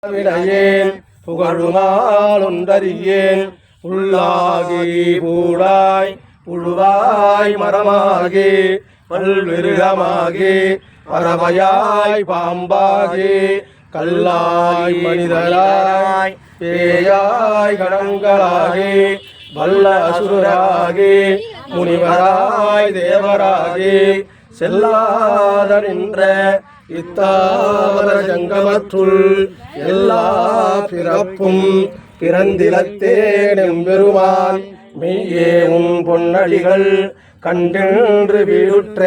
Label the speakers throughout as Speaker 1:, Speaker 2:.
Speaker 1: வினையேன் புகழுமால் ஒன்றறியேன் உள்ளாகி பூடாய் புழுவாய் மரமாகி பல்விருகமாகி பறவையாய் பாம்பாகி கல்லாய் மனிதராய் பேயாய் கணங்களாகி வல்ல அசுரராகி முனிவராய் தேவராகி செல்லாத நின்ற இத்தாவர ஜங்கமற்றுள் எல்லா பிறப்பும் பிறந்திலத்தேன் எம்பெருமான் மெய்யே உன் பொன்னடிகள் கண்டென்று வீடுற்ற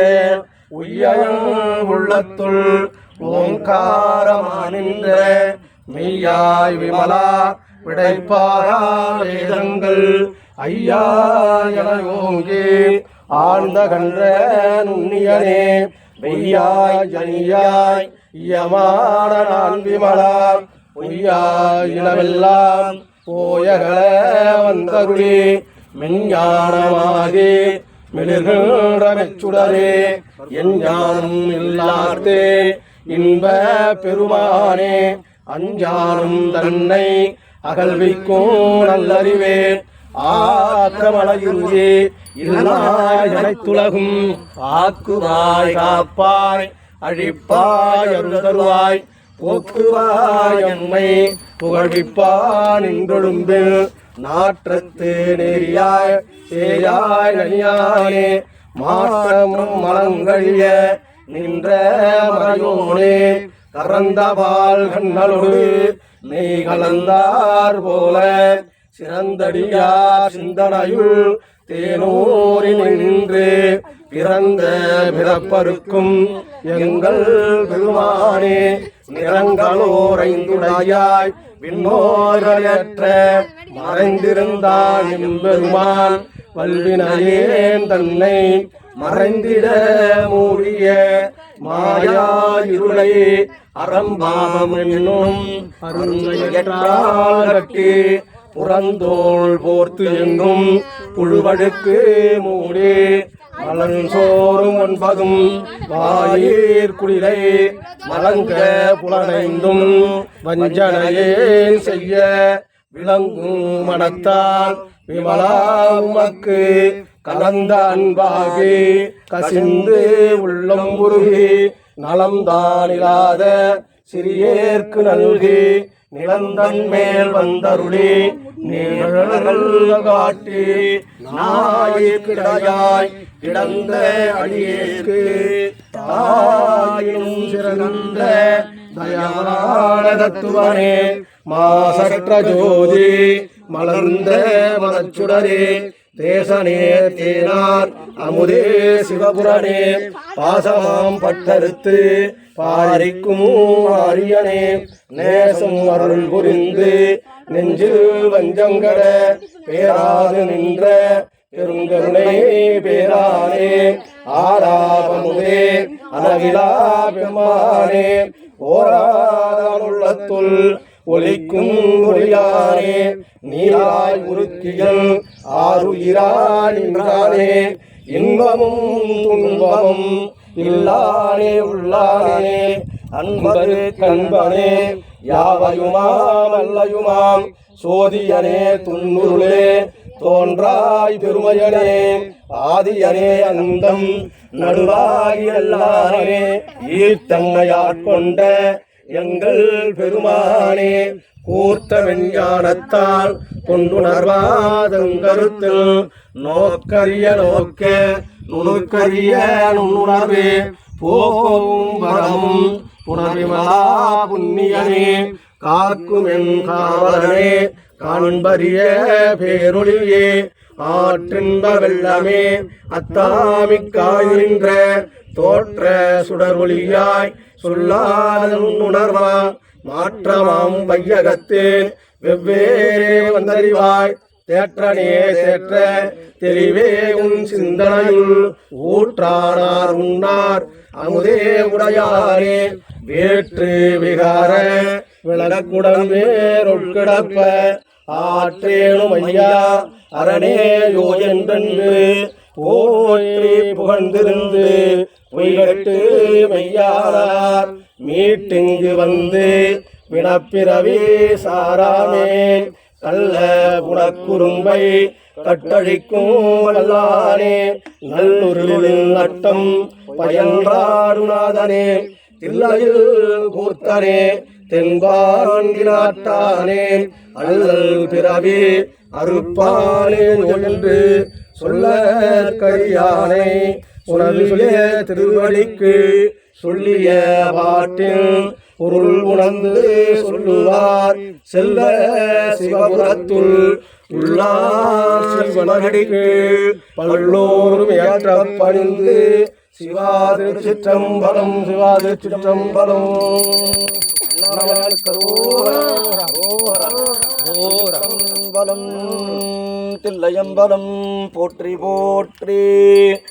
Speaker 1: உய்யம் உள்ளத்துள் ஓங்காரமானின்ற மெய்யாய் விமலா விடைப்பாரா வேதங்கள் ஐயா என ஓங்கி ஆழ்ந்த கன்ற நுண்ணியனே மெய்யாய் ஜனியாய் யமான நான் விமலா பொய்யாய் இனவெல்லாம் போயகள வந்தருளி மெஞ்ஞானமாகி மெழுகின்ற மெச்சுடரே என் ஞானம் இல்லாதே இன்ப பெருமானே அஞ்ஞானம் தன்னை அகல்விக்கும் நல்லறிவே ஆக்கமலையுங்கே இல்லாய் அனைத்துலகும் ஆக்குவாய் காப்பாய் அழிப்பாய் அருள்தருவாய் போக்குவாய் எம்மை புகழ்விப்பான் இன்றொழும்பில் நாற்றத்து நேரியாய் சேயாய் நனியானே மாற்றமும் மலங்கழிய நின்ற மறையோனே கறந்தபால் கண்ணலோடு நெய் கலந்தார் போல சிறந்தடியார் சிந்தனையுள் தேனூரி நின்று பிறந்த பிறப்பருக்கும் எங்கள் பெருமானே நிறங்களோரைந்துடையாய் விண்ணோரையற்ற மறைந்திருந்தான் எம்பெருமான் வல்வினையேன் தன்னை மறைந்திட மூடிய மாயா இருளை அறம்பாவம் என்னும் அருங்கையற்றால் கட்டி புறந்தோள் போர்த்து என்னும் புழுவழுக்கு மூடி மலஞ்சோறும் ஒன்பதும் வாயிற் குளிரை மலங்க புலனைந்தும் வஞ்சனையேன் செய்ய விளங்கும் மனத்தால் விமலா உமக்கு கலந்த அன்பாகி கசிந்து உள்ளம் உருகி நலம்தானில்லாத சிறியேற்கு நல்கி நிலந்தன் மேல் வந்தருளி நீழல் காட்டி நாயிற்கிடையாய் கிடந்த அடியேற்கு தாயினும் சிறந்த தயாவான தத்துவனே மாசற்ற ஜோதி மலர்ந்த மனச்சுடரே தேசனே தேனார் அமுதே சிவபுரனே பாசமாம் பட்டறுத்து பாரிக்கும் ஆரியனே நேசம் அருள் புரிந்து நெஞ்சில் வஞ்சங்கட பேராது நின்ற பெருங்கருணை பேரானே ஆராபமுதே அளவிலா பெருமானே ஓராதானுள்ளத்துள் ஒளிக்கும் ஒளியானே நீராய் உருக்கியல் ஆறுயிராய் நின்றானே இன்பமும் துன்பமும் இல்லானே உள்ளானே அன்பரு கண்பனே யாவையுமாம் அல்லையுமாம் சோதியனே துன்னுருளே தோன்றாய் பெருமையனே ஆதியனே அந்தம் நடுவாகி எல்லானே ஈர்த்தன்மையாட்கொண்ட எங்கள் பெருமானே கூர்த்த மெஞ்ஞானத்தால் கொண்டுணர்வாதங்கருத்தில் நோக்கரிய நோக்க நுணுக்கரிய நுண்ணுணர்வே போக்கும் வரமும் புனர்விமலா புண்ணியனே காக்கும் என் காவலனே காண்பரிய பேரொழியே ஆற்றின்ப வெள்ளமே அத்தாமிக்காய் நின்ற தோற்ற சுடரொளியாய் சொல்லாத உணர்வா மாற்றமாம் வையகத்தேன் வெவ்வேறே வந்தறிவாய் தேற்றனே தேற்ற தெளிவே உன் சிந்தனையுள் ஊற்றானார் உண்ணார் அமுதே உடையாரே வேற்று விகார விளக்குடன் வேறொட்கிடப்ப ஆற்றேனும் ஐயா அரணேயோ என்றென்று போற்றி புகழ்ந்திருந்து பொய்கட்டு மெய்யானார் மீட்டிங்கு வந்து பிணப்பிறவி சாராமே கள்ள புனக்குறும்பை கட்டழிக்கும் வல்லானே நல்லுருளில் நட்டம் பயன்றாருநாதனே தில்லையில் கூர்த்தனே தென்பாண்டி நாட்டானே அல்லல் பிறவி அறுப்பானே என்று சொல்ல கரியானை உணர்விலே திருவடிக்கு சொல்லிய பாட்டில் பொருள் உணர்ந்து சொல்லுவார் செல்வ சிவபுரத்துள் உள்ளார் சிவனடிக்கு பல்லோரும் ஏற்ற பணிந்து சிவாது சிற்றம்பலம் சிவாது சிற்றம்பலம் தில்லையம்பலம் போற்றி போற்றி.